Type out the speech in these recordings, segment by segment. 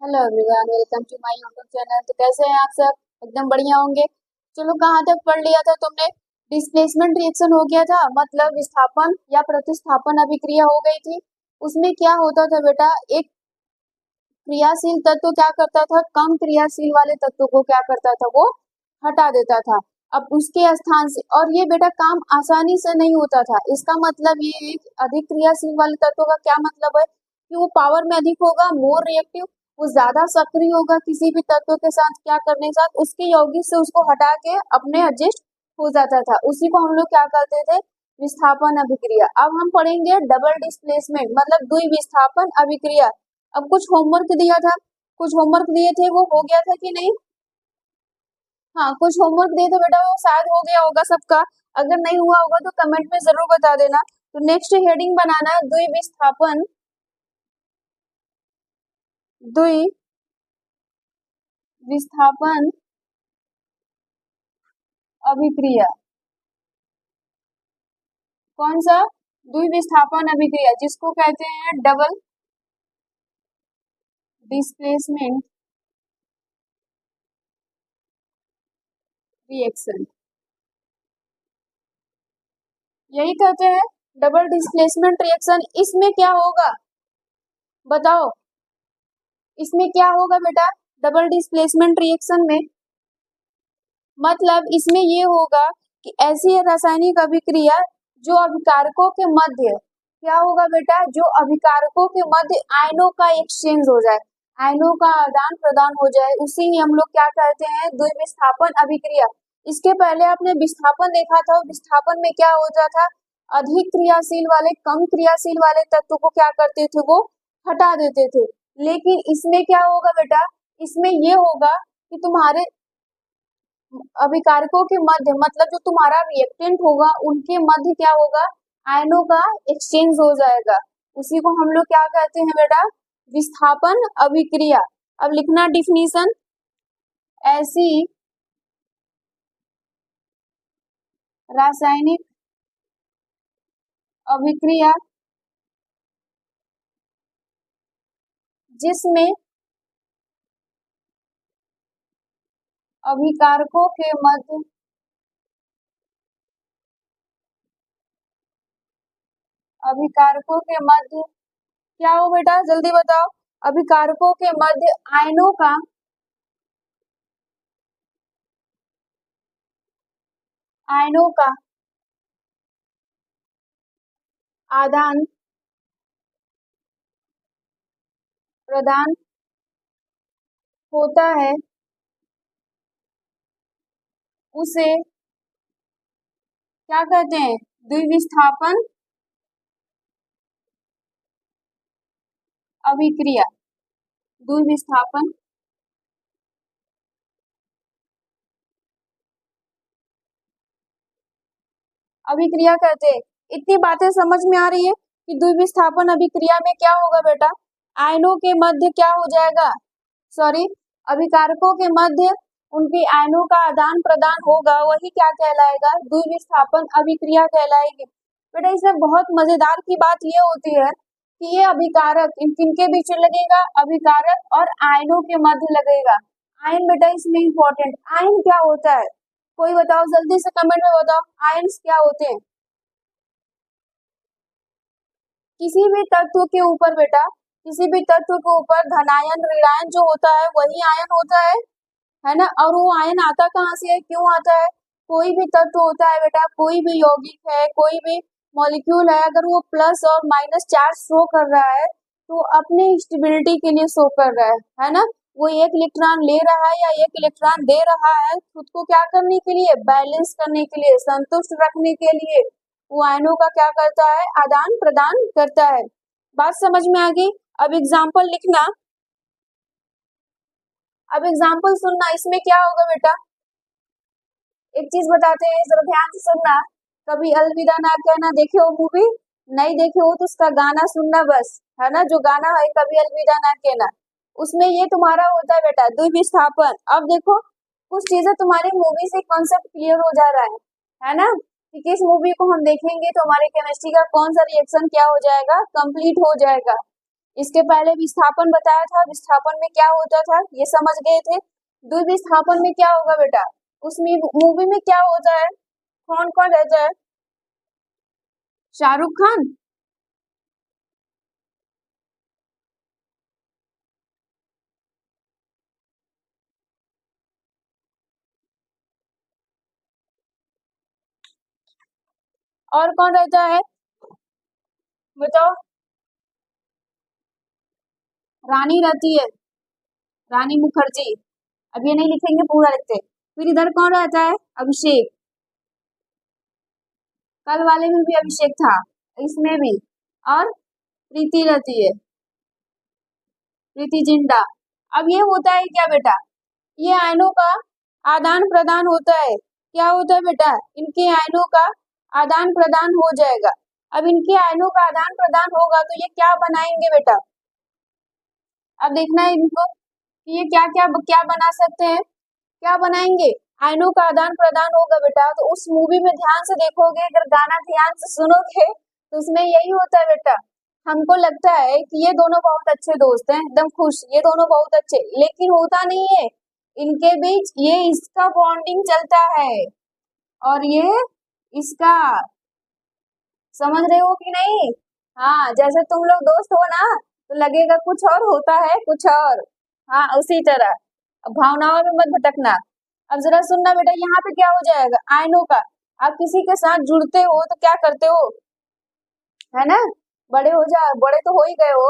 Hello everyone, welcome to my YouTube channel. तो कैसे हैं आप सब? एकदम बढ़िया होंगे। चलो, कहाँ तक पढ़ लिया था तुमने? डिस्प्लेसमेंट रिएक्शन हो गया था, मतलब विस्थापन या प्रतिस्थापन अभिक्रिया हो गई थी। उसमें क्या होता था बेटा, एक क्रियाशील तत्व क्या करता था, कम क्रियाशील वाले तत्व को क्या करता था, वो हटा देता था अब उसके स्थान से। और ये बेटा काम आसानी से नहीं होता था। इसका मतलब ये है कि अधिक क्रियाशील वाले तत्व का क्या मतलब है कि वो पावर में अधिक होगा, मोर रिएक्टिव, वो ज्यादा सक्रिय होगा किसी भी तत्व के साथ क्या करने के साथ, उसके यौगिक से उसको हटा के अपने एडजस्ट हो जाता था। उसी को हम लोग क्या करते थे, विस्थापन अभिक्रिया। अब हम पढ़ेंगे डबल डिस्प्लेसमेंट, मतलब द्वि विस्थापन अभिक्रिया। अब कुछ होमवर्क दिया था, कुछ होमवर्क दिए थे, वो हो गया था कि नहीं? हाँ, कुछ होमवर्क दिए थे बेटा, वो शायद हो गया होगा सबका। अगर नहीं हुआ होगा तो कमेंट में जरूर बता देना। तो नेक्स्ट हेडिंग बनाना है द्वि विस्थापन, द्वि विस्थापन अभिक्रिया। कौन सा? द्वि विस्थापन अभिक्रिया, जिसको कहते हैं डबल डिस्प्लेसमेंट रिएक्शन। यही कहते हैं डबल डिस्प्लेसमेंट रिएक्शन। इसमें क्या होगा बताओ? इसमें क्या होगा बेटा, डबल डिस्प्लेसमेंट रिएक्शन में? मतलब इसमें ये होगा कि ऐसी रासायनिक अभिक्रिया जो अभिकारकों के मध्य क्या होगा बेटा, जो अभिकारकों के मध्य आयनों का एक्सचेंज हो जाए, आयनों का आदान प्रदान हो जाए, उसी ही हम लोग क्या कहते हैं, द्विविस्थापन अभिक्रिया। इसके पहले आपने विस्थापन देखा था, विस्थापन में क्या होता था, अधिक क्रियाशील वाले कम क्रियाशील वाले तत्व को क्या करते थे, वो हटा देते थे। लेकिन इसमें क्या होगा बेटा, इसमें ये होगा कि तुम्हारे अभिकारकों के मध्य, मतलब जो तुम्हारा रिएक्टेंट होगा उनके मध्य क्या होगा, आयनों का एक्सचेंज हो जाएगा। उसी को हम लोग क्या कहते हैं बेटा, विस्थापन अभिक्रिया। अब लिखना डिफिनीशन, ऐसी रासायनिक अभिक्रिया जिसमें अभिकारकों के मध्य अभिकारकों के मध्य क्या हो बेटा, जल्दी बताओ? अभिकारकों के मध्य आयनों का आदान प्रदान होता है, उसे क्या कहते हैं, द्विविस्थापन अभिक्रिया। द्विविस्थापन अभिक्रिया कहते हैं। इतनी बातें समझ में आ रही है कि द्विविस्थापन अभिक्रिया में क्या होगा बेटा, आयनों के मध्य क्या हो जाएगा, सॉरी, अभिकारकों के मध्य उनकी आयनों का आदान प्रदान होगा, वही क्या कहलाएगा, द्विविस्थापन अभिक्रिया कहलाएगी। बेटा इसमें बहुत मजेदार की बात ये होती है कि ये अभिकारक किनके बीच में लगेगा, अभिकारक और आयनों के मध्य लगेगा। आयन बेटा इसमें इंपॉर्टेंट, आयन क्या होता है, कोई बताओ जल्दी से कमेंट में बताओ, आयन्स क्या होते हैं? किसी भी तत्व के ऊपर बेटा, किसी भी तत्व के ऊपर धनायन ऋणायन जो होता है वही आयन होता है ना। और वो आयन आता कहाँ से है, क्यों आता है? कोई भी तत्व होता है बेटा, कोई भी यौगिक है, कोई भी मॉलिक्यूल है, अगर वो प्लस और माइनस चार्ज शो कर रहा है तो अपने स्टेबिलिटी के लिए शो कर रहा है ना। वो एक इलेक्ट्रॉन ले रहा है या एक इलेक्ट्रॉन दे रहा है, खुद को क्या करने के लिए, बैलेंस करने के लिए, संतुष्ट रखने के लिए वो आयनों का क्या करता है, आदान प्रदान करता है। बात समझ में आ गई? अब एग्जाम्पल लिखना, अब एग्जाम्पल सुनना, इसमें क्या होगा बेटा, एक चीज बताते हैं, जरा ध्यान से सुनना। कभी अलविदा ना कहना देखे हो मूवी? नहीं देखे हो तो उसका गाना सुनना बस, है ना, जो गाना है कभी अलविदा ना कहना, उसमें ये तुम्हारा होता है बेटा द्विविस्थापन। अब देखो कुछ चीजें तुम्हारी मूवी से कॉन्सेप्ट क्लियर हो जा रहा है ना, कि किस मूवी को हम देखेंगे तो हमारे केमिस्ट्री का कौन सा रिएक्शन क्या हो जाएगा, कंप्लीट हो जाएगा। इसके पहले विस्थापन बताया था, विस्थापन में क्या होता था ये समझ गए थे। द्विविस्थापन में क्या होगा बेटा, उसमें मूवी में क्या होता है, कौन कौन रहता है, शाहरुख खान, और कौन रहता है बताओ, रानी रहती है, रानी मुखर्जी। अब ये नहीं लिखेंगे, पूरा लिखते। फिर इधर कौन रहता है, अभिषेक, कल वाले में भी अभिषेक था, इसमें भी, और प्रीति रहती है, प्रीति जिंटा। अब ये होता है क्या बेटा, ये आयनों का आदान प्रदान होता है, क्या होता है बेटा, इनके आयनों का आदान प्रदान हो जाएगा। अब इनके आयनों का आदान प्रदान होगा तो ये क्या बनाएंगे बेटा, अब देखना है इनको कि ये क्या क्या क्या बना सकते हैं, क्या बनाएंगे, आयनों का आदान प्रदान होगा बेटा। तो उस मूवी में ध्यान से देखोगे, अगर गाना ध्यान से सुनोगे तो उसमें यही होता है बेटा। हमको लगता है कि ये दोनों बहुत अच्छे दोस्त हैं, एकदम खुश, ये दोनों बहुत अच्छे, लेकिन होता नहीं है, इनके बीच ये इसका बॉन्डिंग चलता है और ये इसका, समझ रहे हो कि नहीं। हाँ, जैसे तुम लोग दोस्त हो ना तो लगेगा कुछ और होता है कुछ और, हाँ उसी तरह। अब भावनाओं में मत भटकना। अब जरा सुनना बेटा, यहाँ पे क्या हो जाएगा, आयनों का, आप किसी के साथ जुड़ते हो तो क्या करते हो, है ना, बड़े हो जाओ, बड़े तो हो ही गए हो,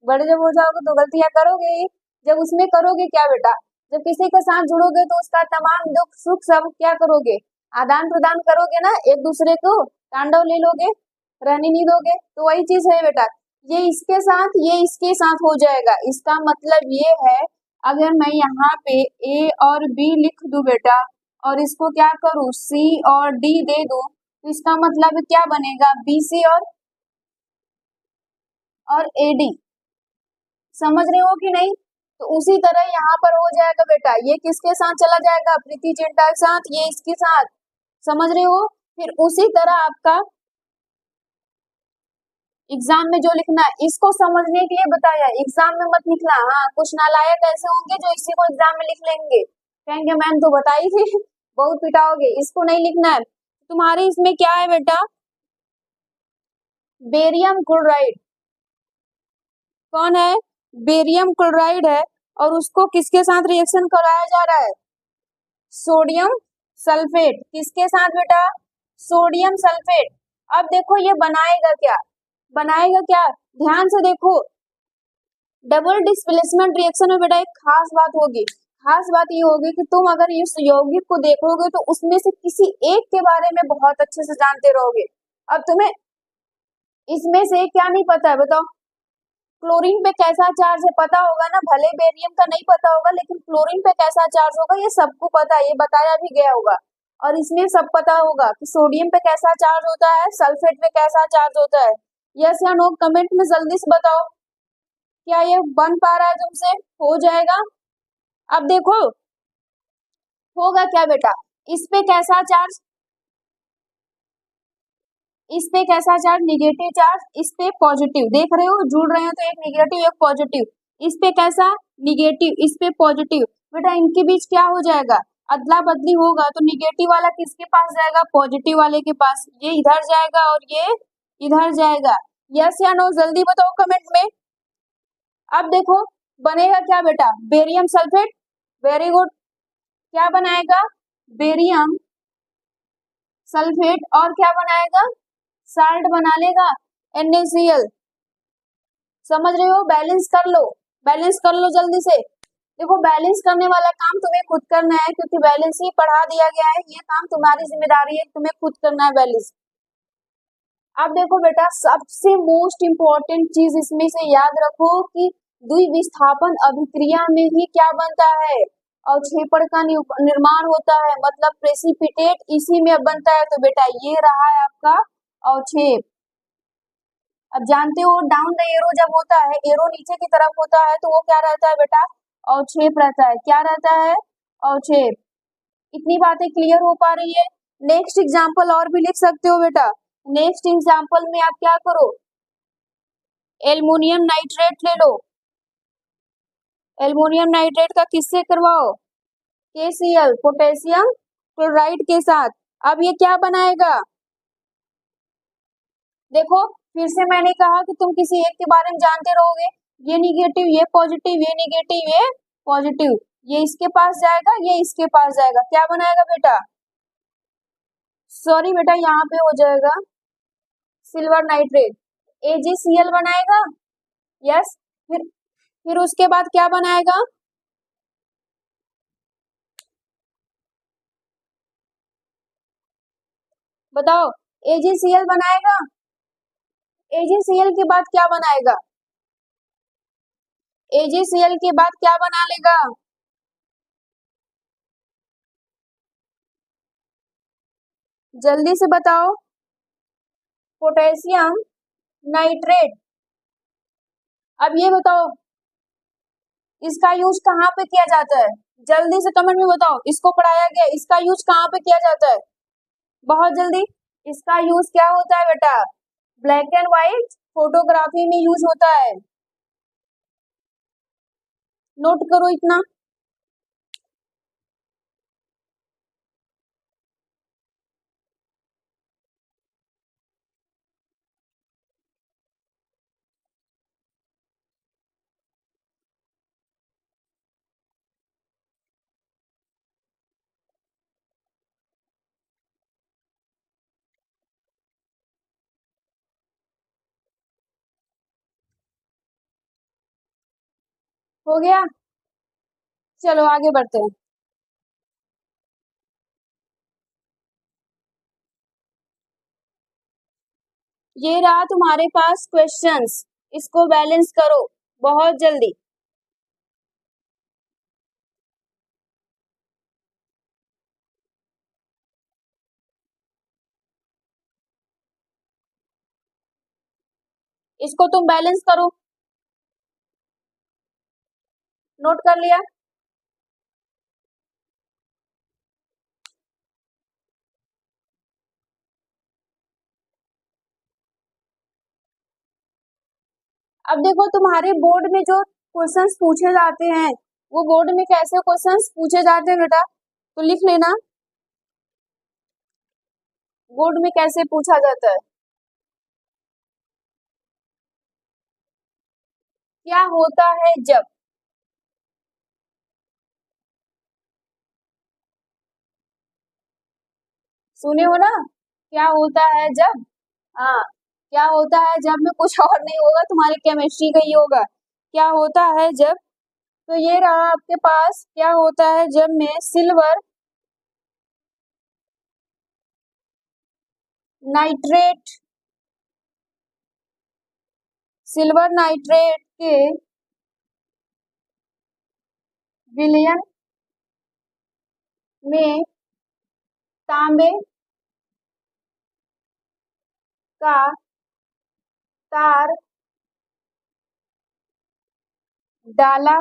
बड़े जब हो जाओगे तो गलतियां करोगे ही। जब उसमें करोगे क्या बेटा, जब किसी के साथ जुड़ोगे तो उसका तमाम दुख सुख सब क्या करोगे, आदान प्रदान करोगे ना, एक दूसरे को तांडव ले लोगे, रहने नहीं दोगे। तो वही चीज है बेटा, ये इसके साथ ये इसके साथ हो जाएगा। इसका मतलब ये है, अगर मैं यहाँ पे ए और बी लिख दूं बेटा और इसको क्या करूं सी और डी दे दूं, तो इसका मतलब क्या बनेगा, बी सी और एडी, समझ रहे हो कि नहीं। तो उसी तरह यहाँ पर हो जाएगा बेटा, ये किसके साथ चला जाएगा, प्रीति जिंटा के साथ, ये इसके साथ, समझ रहे हो। फिर उसी तरह आपका एग्जाम में जो लिखना है, इसको समझने के लिए बताया, एग्जाम में मत लिखना। हाँ, कुछ नालायक ऐसे होंगे जो इसी को एग्जाम में लिख लेंगे, कहेंगे मैम तो बताई थी बहुत पिटाओगे, इसको नहीं लिखना है। तुम्हारे इसमें क्या है बेटा, बेरियम क्लोराइड, कौन है, बेरियम क्लोराइड है, और उसको किसके साथ रिएक्शन कराया जा रहा है, सोडियम सल्फेट, किसके साथ बेटा, सोडियम सल्फेट। अब देखो ये बनाएगा क्या, बनाएगा क्या, ध्यान से देखो, डबल डिस्प्लेसमेंट रिएक्शन में बेटा एक खास बात होगी, खास बात ये होगी कि तुम अगर इस यौगिक को देखोगे तो उसमें से किसी एक के बारे में बहुत अच्छे से जानते रहोगे। अब तुम्हें इसमें से क्या नहीं पता है बताओ, क्लोरीन पे कैसा चार्ज है पता होगा ना, भले बेरियम का नहीं पता होगा लेकिन क्लोरीन पे कैसा चार्ज होगा ये सबको पता है, ये बताया भी गया होगा। और इसमें सब पता होगा कि सोडियम पे कैसा चार्ज होता है, सल्फेट पे कैसा चार्ज होता है। यस या नो कमेंट में जल्दी से बताओ, क्या ये बन पा रहा है तुमसे, हो जाएगा। अब देखो होगा क्या बेटा, इस पे कैसा चार्ज, इस पे कैसा चार्ज, निगेटिव चार्ज, इस पे पॉजिटिव, देख रहे हो जुड़ रहे हैं तो एक निगेटिव एक पॉजिटिव, इस पे कैसा निगेटिव, इस पे पॉजिटिव, बेटा इनके बीच क्या हो जाएगा, अदला बदली होगा तो निगेटिव वाला किसके पास जाएगा, पॉजिटिव वाले के पास, ये इधर जाएगा और ये इधर जाएगा। यस या नो जल्दी बताओ कमेंट में। अब देखो बनेगा क्या बेटा, बेरियम सल्फेट, वेरी गुड, क्या बनाएगा, बेरियम सल्फेट, और क्या बनाएगा, साल्ट बना लेगा, NaCl, समझ रहे हो, बैलेंस कर लो, बैलेंस कर लो जल्दी से। देखो बैलेंस करने वाला काम तुम्हें खुद करना है, क्योंकि बैलेंस ही पढ़ा दिया गया है, ये काम तुम्हारी जिम्मेदारी है, तुम्हें खुद करना है बैलेंस। अब देखो बेटा सबसे मोस्ट इम्पोर्टेंट चीज इसमें से याद रखो कि द्विविस्थापन अभिक्रिया में ही क्या बनता है, अवक्षेपण का निर्माण होता है, मतलब प्रेसिपिटेट इसी में बनता है। तो बेटा ये रहा है आपका अवक्षेप। अब जानते हो डाउन द एरो जब होता है, एरो नीचे की तरफ होता है तो वो क्या रहता है बेटा, अवक्षेप रहता है, क्या रहता है, अवक्षेप। इतनी बातें क्लियर हो पा रही है। नेक्स्ट एग्जाम्पल और भी लिख सकते हो बेटा, नेक्स्ट एग्जाम्पल में आप क्या करो, एल्युमिनियम नाइट्रेट ले लो, एल्युमिनियम नाइट्रेट का किससे करवाओ, KCl पोटेशियम क्लोराइड के साथ। अब ये क्या बनाएगा, देखो फिर से मैंने कहा कि तुम किसी एक के बारे में जानते रहोगे, ये निगेटिव ये पॉजिटिव, ये निगेटिव ये पॉजिटिव, ये इसके पास जाएगा ये इसके पास जाएगा, क्या बनाएगा बेटा, सॉरी बेटा यहाँ पे हो जाएगा सिल्वर नाइट्रेट, AgCl बनाएगा। यस, फिर उसके बाद क्या बनाएगा, बताओ, AgCl बनाएगा। AgCl के बाद क्या बनाएगा, AgCl के बाद क्या बना लेगा, जल्दी से बताओ, पोटेशियम नाइट्रेट। अब ये बताओ इसका यूज कहाँ पे किया जाता है, जल्दी से कमेंट में बताओ, इसको पढ़ाया गया, इसका यूज कहाँ पे किया जाता है, बहुत जल्दी, इसका यूज क्या होता है बेटा, ब्लैक एंड व्हाइट फोटोग्राफी में यूज होता है, नोट करो इतना। हो गया, चलो आगे बढ़ते हैं। ये रहा तुम्हारे पास क्वेश्चंस, इसको बैलेंस करो बहुत जल्दी। इसको तुम बैलेंस करो, नोट कर लिया, अब देखो तुम्हारे बोर्ड में जो क्वेश्चंस पूछे जाते हैं वो बोर्ड में कैसे क्वेश्चंस पूछे जाते हैं बेटा, तो लिख लेना बोर्ड में कैसे पूछा जाता है। क्या होता है जब, सुने हो ना, क्या होता है जब, हाँ, क्या होता है जब में कुछ और नहीं होगा, तुम्हारे केमिस्ट्री का ही होगा, क्या होता है जब, तो ये रहा आपके पास, क्या होता है जब में सिल्वर नाइट्रेट, सिल्वर नाइट्रेट के विलयन में तांबे का तार डाला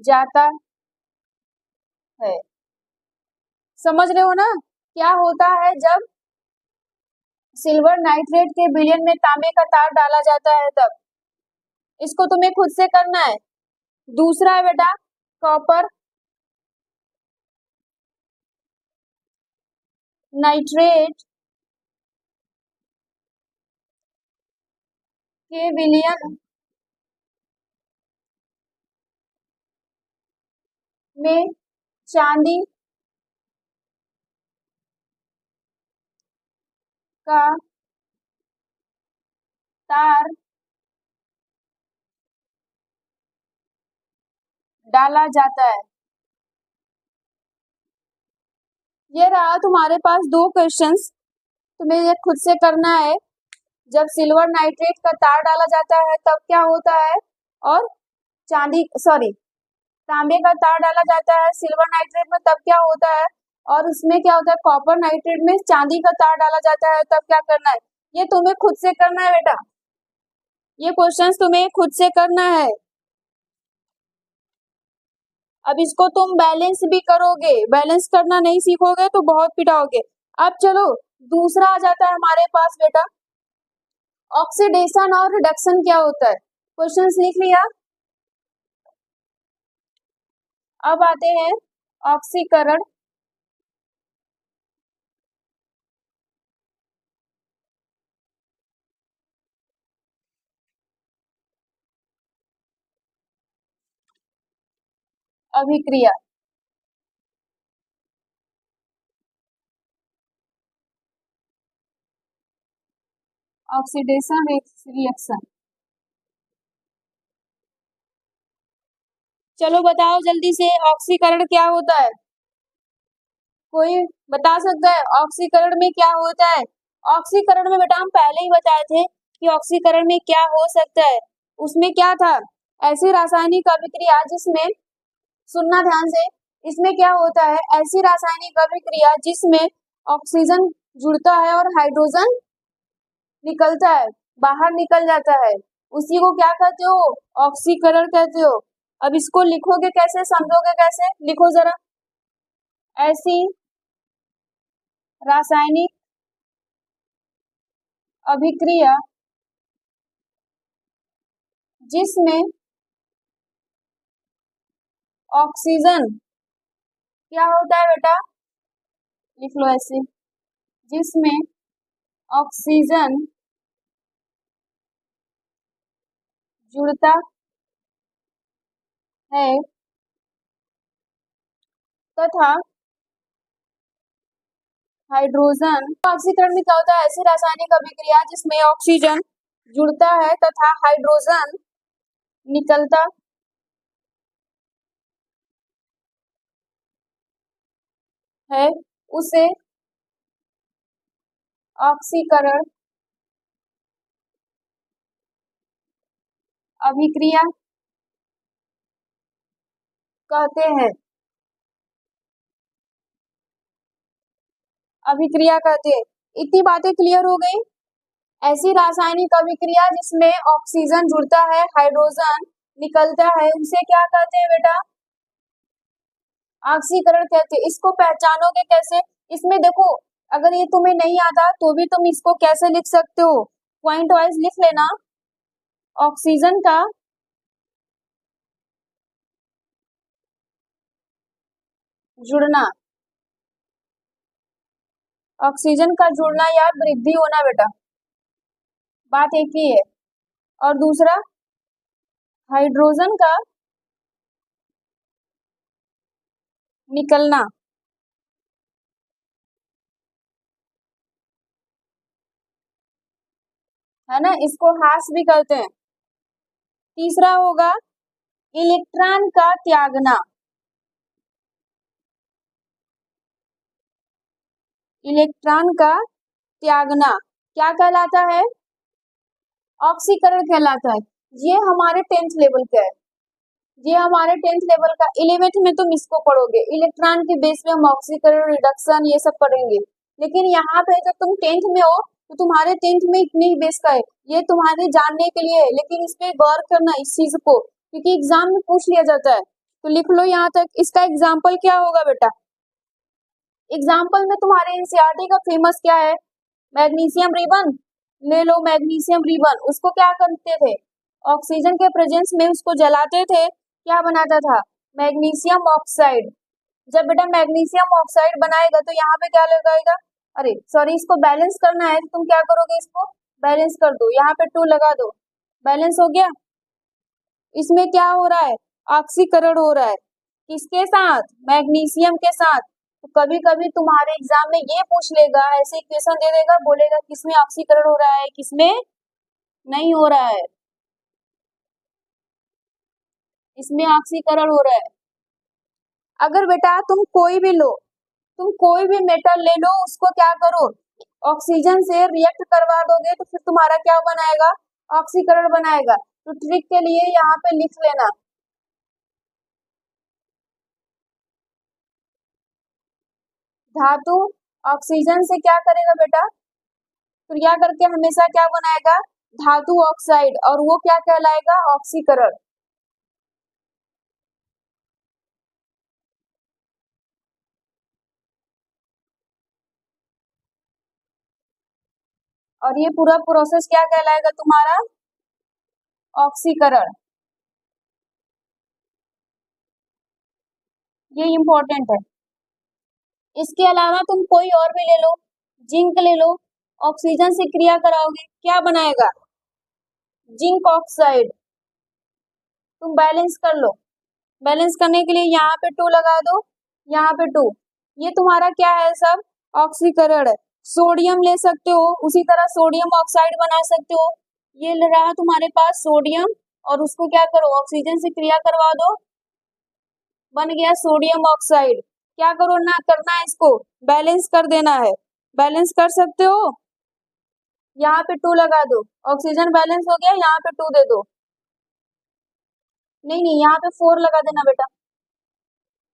जाता है, समझ रहे हो ना, क्या होता है जब सिल्वर नाइट्रेट के विलयन में तांबे का तार डाला जाता है तब, इसको तुम्हें खुद से करना है। दूसरा है बेटा कॉपर नाइट्रेट के विलयन में चांदी का तार डाला जाता है। ये रहा तुम्हारे पास दो क्वेश्चंस, तुम्हें ये खुद से करना है, जब सिल्वर नाइट्रेट का तार डाला जाता है तब क्या होता है, और चांदी सॉरी तांबे का तार डाला जाता है सिल्वर नाइट्रेट में तब क्या होता है, और उसमें क्या होता है कॉपर नाइट्रेट में चांदी का तार डाला जाता है तब क्या करना है, ये तुम्हें खुद से करना है बेटा, ये क्वेश्चंस तुम्हें खुद से करना है। अब इसको तुम बैलेंस भी करोगे, बैलेंस करना नहीं सीखोगे तो बहुत पिटाओगे। अब चलो दूसरा आ जाता है हमारे पास बेटा, ऑक्सीडेशन और रिडक्शन क्या होता है? क्वेश्चंस लिख लिया। अब आते हैं ऑक्सीकरण। अभिक्रिया। Oxidation reaction. चलो बताओ जल्दी से, ऑक्सीकरण क्या होता है? कोई बता सकता है ऑक्सीकरण में क्या होता है? ऑक्सीकरण में बेटा हम पहले ही बताए थे कि ऑक्सीकरण में क्या हो सकता है। उसमें क्या था? ऐसी रासायनिक अभिक्रिया जिसमें, सुनना ध्यान से, इसमें क्या होता है? ऐसी रासायनिक अभिक्रिया जिसमें ऑक्सीजन जुड़ता है और हाइड्रोजन निकलता है, बाहर निकल जाता है, उसी को क्या कहते हो? ऑक्सीकरण कहते हो। अब इसको लिखोगे कैसे, समझोगे कैसे? लिखो जरा। ऐसी रासायनिक अभिक्रिया जिसमें ऑक्सीजन क्या होता है बेटा? लिख लो ऐसे, जिसमें ऑक्सीजन जुड़ता है तथा हाइड्रोजन। ऑक्सीकरण में क्या होता है? ऐसी रासायनिक अभिक्रिया जिसमें ऑक्सीजन जुड़ता है तथा हाइड्रोजन निकलता है, उसे ऑक्सीकरण अभिक्रिया कहते हैं। अभिक्रिया कहते हैं। इतनी बातें क्लियर हो गई? ऐसी रासायनिक अभिक्रिया जिसमें ऑक्सीजन जुड़ता है, हाइड्रोजन निकलता है, उसे क्या कहते हैं बेटा? ऑक्सीकरण कहते हैं। इसको पहचानोगे कैसे? इसमें देखो, अगर ये तुम्हें नहीं आता तो भी तुम इसको कैसे लिख सकते हो? पॉइंट वाइज लिख लेना। ऑक्सीजन का जुड़ना, ऑक्सीजन का जुड़ना या वृद्धि होना बेटा, बात एक ही है। और दूसरा, हाइड्रोजन का निकलना, है ना, इसको ह्रास भी कहते हैं। तीसरा होगा इलेक्ट्रॉन का त्यागना। इलेक्ट्रॉन का त्यागना क्या कहलाता है? ऑक्सीकरण कहलाता है। ये हमारे 10th लेवल का है। ये हमारे 10th लेवल का। 11th में तुम इसको पढ़ोगे, इलेक्ट्रॉन के बेस पे हम ऑक्सीकरण, रिडक्शन ये सब पढ़ेंगे। लेकिन यहाँ पे जब तुम 10th में हो तो तुम्हारे 10th में इतने ही बेस का है, ये तुम्हारे जानने के लिए है, लेकिन इस पे गौर करना इस चीज को, क्योंकि एग्जाम में पूछ लिया जाता है। तो लिख लो यहाँ तक। इसका एग्जाम्पल क्या होगा बेटा? एग्जाम्पल में तुम्हारे एनसीईआरटी का फेमस क्या है? Magnesium ribbon. ले लो मैग्नीशियम रिबन। उसको क्या करते थे? ऑक्सीजन के प्रेजेंस में उसको जलाते थे, क्या बनाता था? Magnesium oxide. जब बेटा मैग्नीशियम ऑक्साइड बनाएगा तो यहाँ पे क्या लगाएगा? अरे सॉरी, इसको बैलेंस करना है तो तुम क्या करोगे? इसको बैलेंस कर दो, यहाँ पे 2 लगा दो, बैलेंस हो गया। इसमें क्या हो रहा है? ऑक्सीकरण हो रहा है। किसके साथ? मैग्नीशियम के साथ। तो कभी कभी तुम्हारे एग्जाम में ये पूछ लेगा, ऐसे क्वेश्चन दे देगा, बोलेगा किसमें ऑक्सीकरण हो रहा है, किसमें नहीं हो रहा है। इसमें ऑक्सीकरण हो रहा है। अगर बेटा तुम कोई भी लो, तुम कोई भी मेटल ले लो, उसको क्या करो? ऑक्सीजन से रिएक्ट करवा दोगे तो फिर तुम्हारा क्या बनाएगा? ऑक्सीकरण बनाएगा। तो ट्रिक के लिए यहाँ पे लिख लेना, धातु ऑक्सीजन से क्या करेगा बेटा? क्रिया करके हमेशा क्या बनाएगा? धातु ऑक्साइड, और वो क्या कहलाएगा? ऑक्सीकरण। और ये पूरा प्रोसेस क्या कहलाएगा तुम्हारा? ऑक्सीकरण। ये इंपॉर्टेंट है। इसके अलावा तुम कोई और भी ले लो, जिंक ले लो, ऑक्सीजन से क्रिया कराओगे, क्या बनाएगा? Zinc oxide. तुम बैलेंस कर लो। बैलेंस करने के लिए यहाँ पे 2 लगा दो, यहाँ पे 2। ये तुम्हारा क्या है सब? ऑक्सीकरण है। सोडियम ले सकते हो, उसी तरह सोडियम ऑक्साइड बना सकते हो। ये रहा तुम्हारे पास सोडियम, और उसको क्या करो? ऑक्सीजन से क्रिया करवा दो, बन गया सोडियम ऑक्साइड। क्या करो ना करना है? इसको बैलेंस कर देना है। बैलेंस कर सकते हो? यहाँ पे 2 लगा दो, ऑक्सीजन बैलेंस हो गया, यहाँ पे 2 दे दो। नहीं नहीं, यहाँ पे 4 लगा देना बेटा,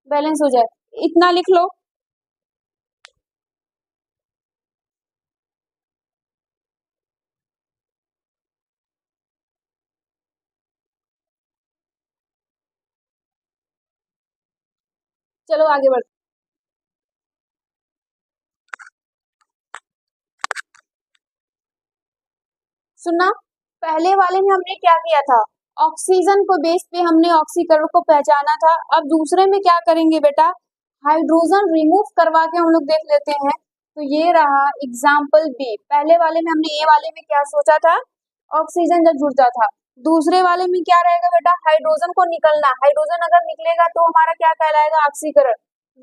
बैलेंस हो जाए। इतना लिख लो। चलो आगे बढ़ते। सुनना, पहले वाले में हमने क्या किया था? ऑक्सीजन को बेस पे हमने ऑक्सीकरण को पहचाना था। अब दूसरे में क्या करेंगे बेटा? हाइड्रोजन रिमूव करवा के हम लोग देख लेते हैं। तो ये रहा एग्जाम्पल बी। पहले वाले में हमने ए वाले में क्या सोचा था? ऑक्सीजन जब जुड़ता था। दूसरे वाले में क्या रहेगा बेटा? हाइड्रोजन को निकलना। हाइड्रोजन अगर निकलेगा तो हमारा क्या कहलाएगा? ऑक्सीकरण।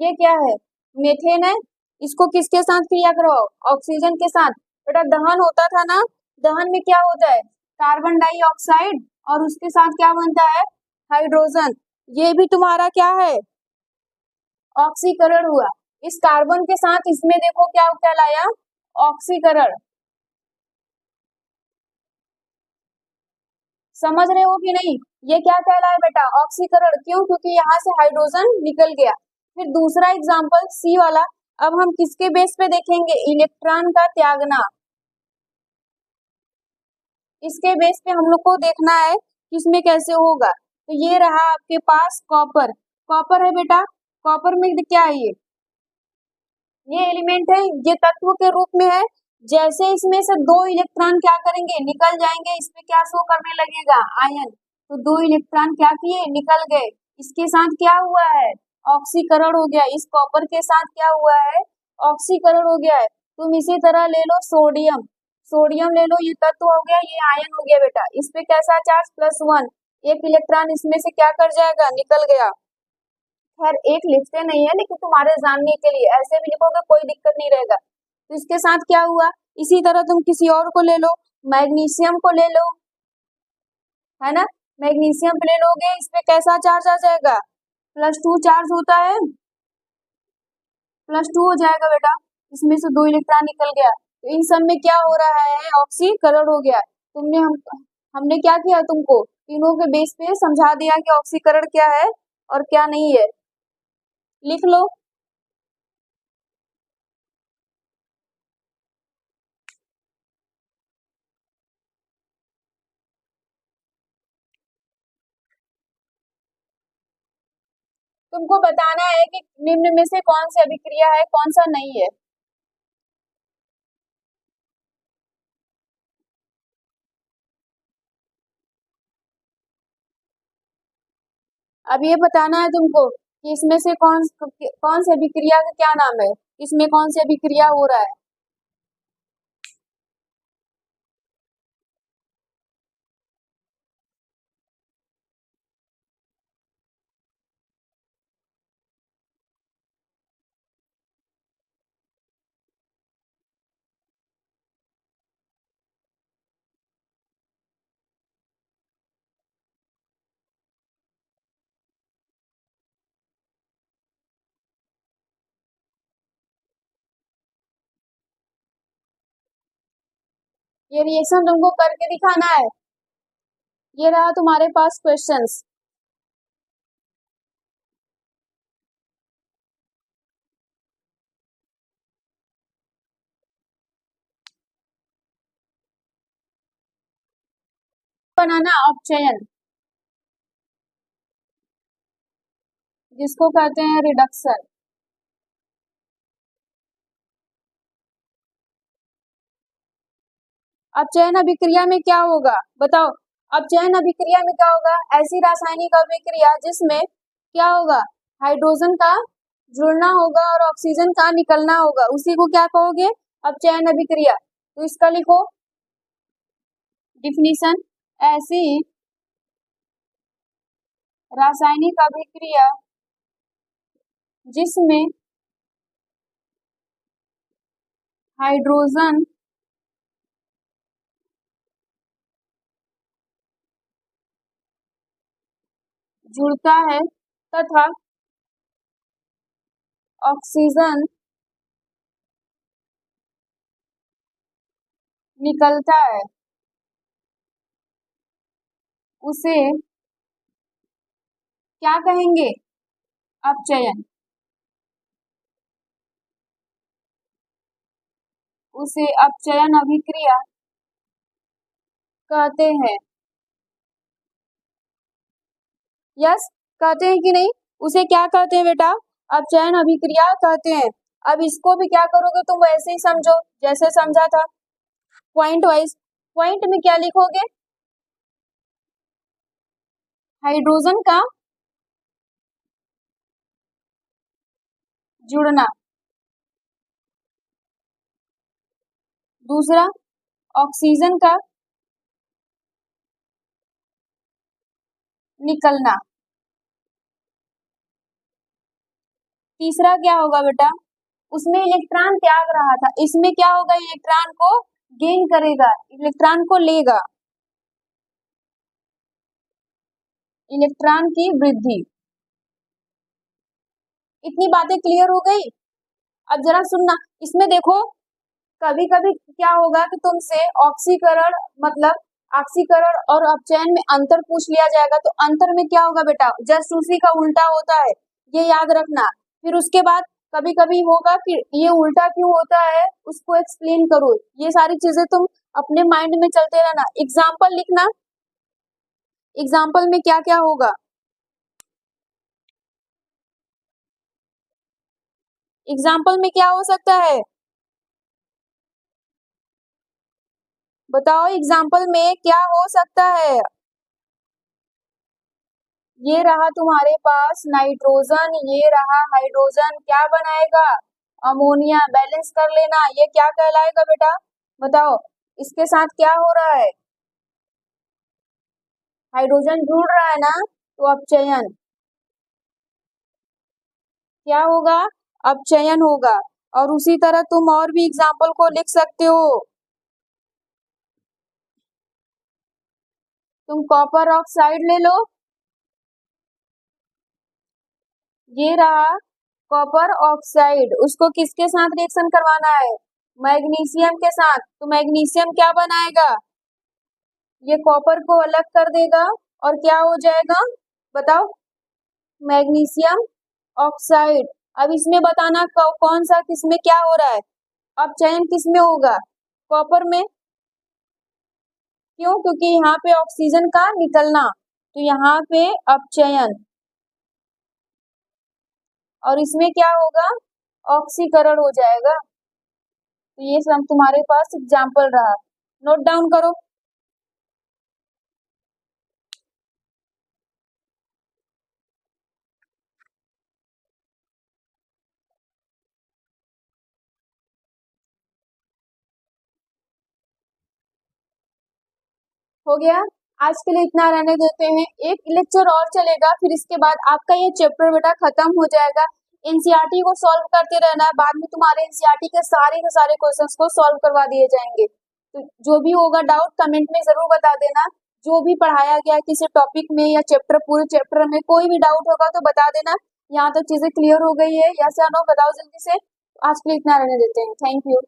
ये क्या है? मेथेन है। इसको किसके साथ क्रिया कराओ? ऑक्सीजन के साथ। बेटा दहन होता था ना, दहन में क्या होता है? कार्बन डाइऑक्साइड, और उसके साथ क्या बनता है? हाइड्रोजन। ये भी तुम्हारा क्या है? ऑक्सीकरण हुआ। इस कार्बन के साथ इसमें देखो क्या कहलाया? ऑक्सीकरण। समझ रहे हो कि नहीं? ये क्या कहलाया बेटा? ऑक्सीकरण। क्यों? क्योंकि यहाँ से हाइड्रोजन निकल गया। फिर दूसरा एग्जाम्पल सी वाला। अब हम किसके बेस पे देखेंगे? इलेक्ट्रॉन का त्यागना। इसके बेस पे हम लोग को देखना है कि इसमें कैसे होगा। तो ये रहा आपके पास कॉपर। कॉपर है बेटा। कॉपर में क्या है? ये एलिमेंट है, ये तत्व के रूप में है। जैसे इसमें से 2 इलेक्ट्रॉन क्या करेंगे? निकल जाएंगे। इसमें क्या शो करने लगेगा? आयन। तो 2 इलेक्ट्रॉन क्या किए? निकल गए। इसके साथ क्या हुआ है? ऑक्सीकरण हो गया। इस कॉपर के साथ क्या हुआ है? ऑक्सीकरण हो गया है। तुम इसी तरह ले लो सोडियम। सोडियम ले लो, ये तत्व हो गया, ये आयन हो गया बेटा। इस पे कैसा चार्ज? +1। एक इलेक्ट्रॉन इसमें से क्या कर जाएगा? निकल गया। खैर एक लिखते नहीं है, लेकिन तुम्हारे जानने के लिए ऐसे भी लिखोगे कोई दिक्कत नहीं रहेगा। तो इसके साथ क्या हुआ? इसी तरह तुम किसी और को ले लो, मैग्नीशियम को ले लो, है ना? मैग्नीशियम पे ले लोगे, इस पे कैसा चार्ज आ जाएगा? +2 चार्ज होता है। +2 हो जाएगा बेटा। इसमें से 2 इलेक्ट्रॉन निकल गया। तो इन सब में क्या हो रहा है? ऑक्सीकरण हो गया। हमने क्या किया? तुमको तीनों के बेस पे समझा दिया कि ऑक्सीकरण क्या है और क्या नहीं है। लिख लो। तुमको बताना है कि निम्न में से कौन सी अभिक्रिया है, कौन सा नहीं है। अब ये बताना है तुमको कि इसमें से कौन कौन सी अभिक्रिया का क्या नाम है, इसमें कौन सी अभिक्रिया हो रहा है। ये रिएक्शन तुमको करके दिखाना है। ये रहा तुम्हारे पास क्वेश्चंस। बनाना अपचयन, जिसको कहते हैं रिडक्शन। अपचयन अभिक्रिया में क्या होगा बताओ। अपचयन अभिक्रिया में क्या होगा, ऐसी रासायनिक अभिक्रिया जिसमें क्या होगा, हाइड्रोजन का जुड़ना होगा और ऑक्सीजन का निकलना होगा, उसी को क्या कहोगे, अपचयन अभिक्रिया। तो इसका लिखो डिफिनीशन, ऐसी रासायनिक अभिक्रिया जिसमें हाइड्रोजन जुड़ता है तथा ऑक्सीजन निकलता है, उसे क्या कहेंगे, अपचयन। उसे अपचयन अभिक्रिया कहते हैं। यस, कहते हैं कि नहीं, उसे क्या कहते हैं बेटा, अपचयन अभिक्रिया कहते हैं। अब इसको भी क्या करोगे तुम, वैसे ही समझो जैसे समझा था, पॉइंट वाइज। पॉइंट में क्या लिखोगे, हाइड्रोजन का जुड़ना, दूसरा ऑक्सीजन का निकलना, तीसरा क्या होगा बेटा, उसमें इलेक्ट्रॉन त्याग रहा था, इसमें क्या होगा, इलेक्ट्रॉन को गेन करेगा, इलेक्ट्रॉन को लेगा, इलेक्ट्रॉन की वृद्धि। इतनी बातें क्लियर हो गई। अब जरा सुनना, इसमें देखो कभी कभी क्या होगा कि तुमसे ऑक्सीकरण मतलब ऑक्सीकरण और अपचयन में अंतर पूछ लिया जाएगा, तो अंतर में क्या होगा बेटा, जस्ट उसी का उल्टा होता है, ये याद रखना। फिर उसके बाद कभी कभी होगा कि ये उल्टा क्यों होता है, उसको एक्सप्लेन करो, ये सारी चीजें तुम अपने माइंड में चलते रहना। एग्जाम्पल लिखना, एग्जाम्पल में क्या क्या होगा, एग्जाम्पल में क्या हो सकता है बताओ, एग्जाम्पल में क्या हो सकता है। ये रहा तुम्हारे पास नाइट्रोजन, ये रहा हाइड्रोजन, क्या बनाएगा, अमोनिया, बैलेंस कर लेना, ये क्या कहलाएगा बेटा बताओ, इसके साथ क्या हो रहा है, हाइड्रोजन जुड़ रहा है ना, तो अपचयन, क्या होगा, अपचयन होगा। और उसी तरह तुम और भी एग्जाम्पल को लिख सकते हो, तुम कॉपर ऑक्साइड ले लो, ये रहा कॉपर ऑक्साइड, उसको किसके साथ रिएक्शन करवाना है, मैग्नीशियम के साथ, तो मैग्नीशियम क्या बनाएगा, ये कॉपर को अलग कर देगा और क्या हो जाएगा बताओ, मैग्नीशियम ऑक्साइड। अब इसमें बताना कौन सा किसमें क्या हो रहा है, अपचयन किसमें होगा, कॉपर में, क्यों, क्योंकि यहाँ पे ऑक्सीजन का निकलना, तो यहाँ पे अपचयन, और इसमें क्या होगा, ऑक्सीकरण हो जाएगा। तो ये सब तुम्हारे पास एग्जाम्पल रहा, नोट डाउन करो। हो गया, आज के लिए इतना रहने देते हैं, एक लेक्चर और चलेगा, फिर इसके बाद आपका ये चैप्टर बेटा खत्म हो जाएगा। एनसीईआरटी को सॉल्व करते रहना है, बाद में तुम्हारे एनसीईआरटी के सारे क्वेश्चंस को सॉल्व करवा दिए जाएंगे। तो जो भी होगा डाउट कमेंट में जरूर बता देना, जो भी पढ़ाया गया किसी टॉपिक में या चैप्टर पूरे चैप्टर में कोई भी डाउट होगा तो बता देना। यहाँ तक चीजें क्लियर हो गई है, या नो बताओ जल्दी से। आज के लिए इतना रहने देते हैं, थैंक यू।